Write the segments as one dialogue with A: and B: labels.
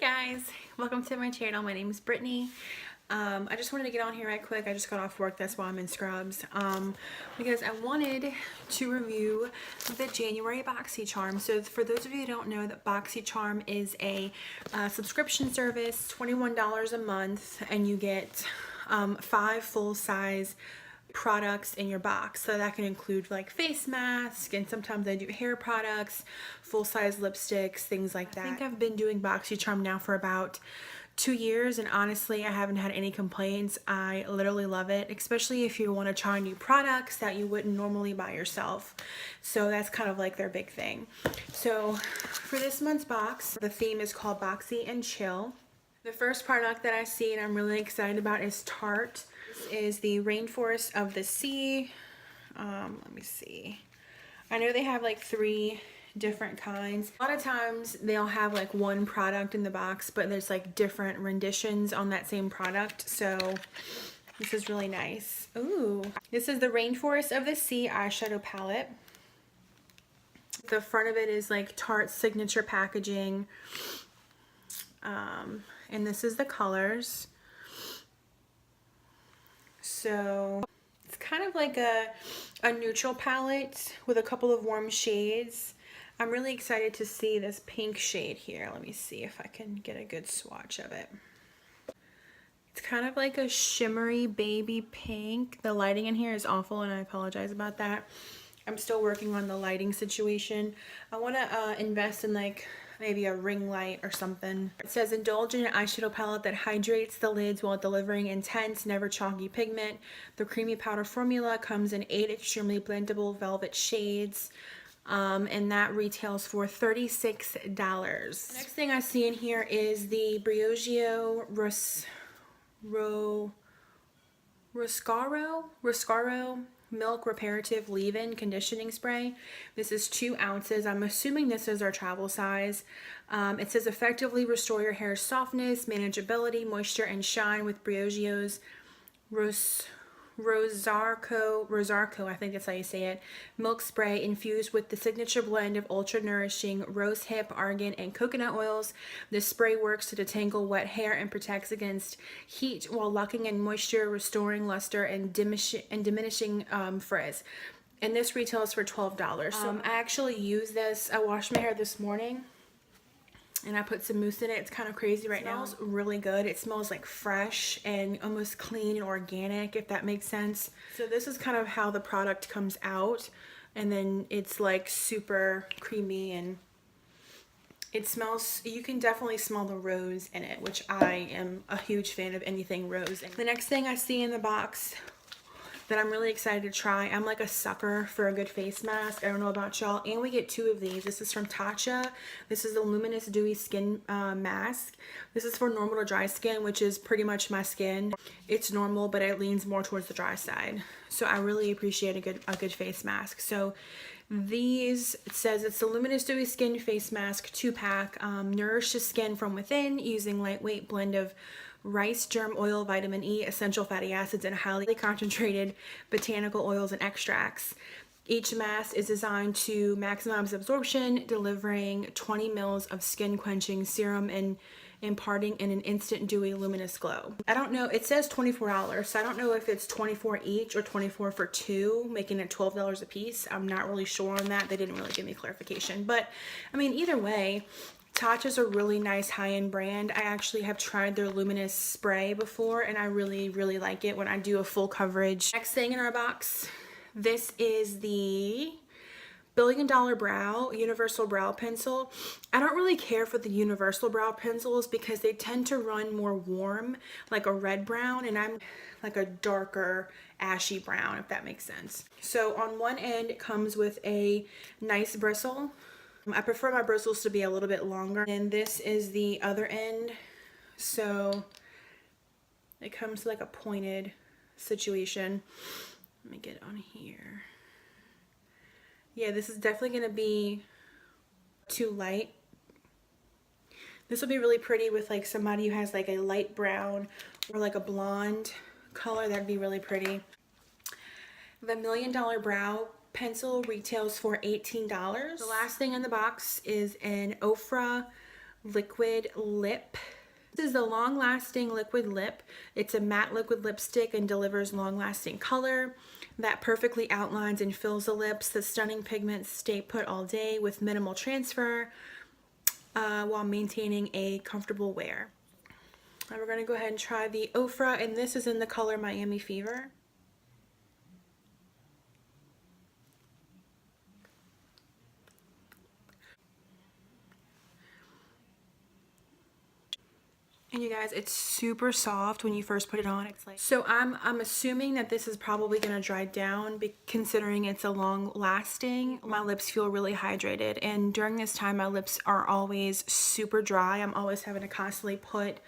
A: Guys, welcome to my channel. My name is Brittany. I just wanted to get on here right quick. I just got off work, that's why I'm in scrubs. Because I wanted to review the January Boxy Charm. So for those of you who don't know, that Boxy Charm is a subscription service, $21 a month, and you get 5 full-size products in your box. So that can include like face masks, and sometimes I do hair products, full-size lipsticks, things like that. I think I've been doing Boxy Charm now for about 2 years, and honestly I haven't had any complaints. I literally love it, especially if you want to try new products that you wouldn't normally buy yourself. So that's kind of like their big thing. So for this month's box, the theme is called Boxy and Chill. The first product that I see and I'm really excited about is Tarte. This is the Rainforest of the Sea. Let me see. I know they have like 3 different kinds. A lot of times they'll have like one product in the box, but there's like different renditions on that same product. So this is really nice. Ooh, this is the Rainforest of the Sea eyeshadow palette. The front of it is like Tarte's signature packaging. And this is the colors. So it's kind of like a neutral palette with a couple of warm shades. I'm really excited to see this pink shade here. Let me see if I can get a good swatch of it. It's kind of like a shimmery baby pink. The lighting in here is awful and I apologize about that. I'm still working on the lighting situation. I want to invest in like maybe a ring light or something. It says indulge in an eyeshadow palette that hydrates the lids while delivering intense, never chalky pigment. The creamy powder formula comes in 8 extremely blendable velvet shades. And that retails for $36. The next thing I see in here is the Briogeo Roscaro Milk Reparative Leave-In Conditioning Spray. This is 2 ounces. I'm assuming this is our travel size. It says effectively restore your hair's softness, manageability, moisture, and shine with Briogeo's Rosarco, I think that's how you say it, milk spray infused with the signature blend of ultra nourishing rosehip, argan, and coconut oils. This spray works to detangle wet hair and protects against heat while locking in moisture, restoring luster, and diminishing frizz. And this retails for $12. So I actually use this. I washed my hair this morning and I put some mousse in it. It's kind of crazy right now. It smells really good. It smells like fresh and almost clean and organic, if that makes sense. So this is kind of how the product comes out, and then it's like super creamy and it smells, you can definitely smell the rose in it, which I am a huge fan of anything rose. The next thing I see in the box that I'm really excited to try, I'm like a sucker for a good face mask. I don't know about y'all. And we get 2 of these. This is from Tatcha. This is the Luminous Dewy Skin Mask. This is for normal to dry skin, which is pretty much my skin. It's normal, but it leans more towards the dry side. So I really appreciate a good face mask. So these, it says it's the Luminous Dewy Skin Face Mask 2-pack. Nourish the skin from within using lightweight blend of rice germ oil, vitamin E, essential fatty acids, and highly concentrated botanical oils and extracts. Each mask is designed to maximize absorption, delivering 20 mils of skin quenching serum and imparting an instant dewy luminous glow. I don't know, it says $24, so I don't know if it's 24 each or 24 for 2, making it $12 a piece. I'm not really sure on that. They didn't really give me clarification, but I mean, either way, Tatcha is a really nice high-end brand. I actually have tried their luminous spray before and I really like it when I do a full coverage. Next thing in our box, this is the $1 Billion Brow Universal Brow Pencil. I don't really care for the universal brow pencils because they tend to run more warm, like a red brown, and I'm like a darker ashy brown, if that makes sense. So on one end it comes with a nice bristle. I prefer my bristles to be a little bit longer, and this is the other end. So it comes to like a pointed situation. Let me get on here. Yeah, this is definitely going to be too light. This will be really pretty with like somebody who has like a light brown or like a blonde color. That'd be really pretty. The $1 Million Brow Pencil retails for $18. The last thing in the box is an Ofra liquid lip. This is the Long Lasting Liquid Lip. It's a matte liquid lipstick and delivers long-lasting color that perfectly outlines and fills the lips. The stunning pigments stay put all day with minimal transfer while maintaining a comfortable wear. And we're going to go ahead and try the Ofra, and this is in the color Miami Fever. And you guys, it's super soft when you first put it on. It's like, so I'm assuming that this is probably gonna dry down, considering it's a long lasting. My lips feel really hydrated, and during this time my lips are always super dry. I'm always having to constantly put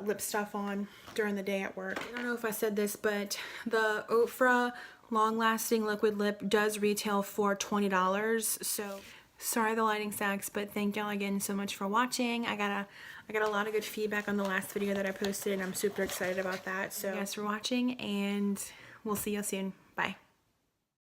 A: lip stuff on during the day at work. I don't know if I said this, but the Ofra long lasting liquid lip does retail for $20. So sorry the lighting sucks, but thank y'all again so much for watching. I got a lot of good feedback on the last video that I posted, and I'm super excited about that. So thanks for watching, and we'll see you soon. Bye.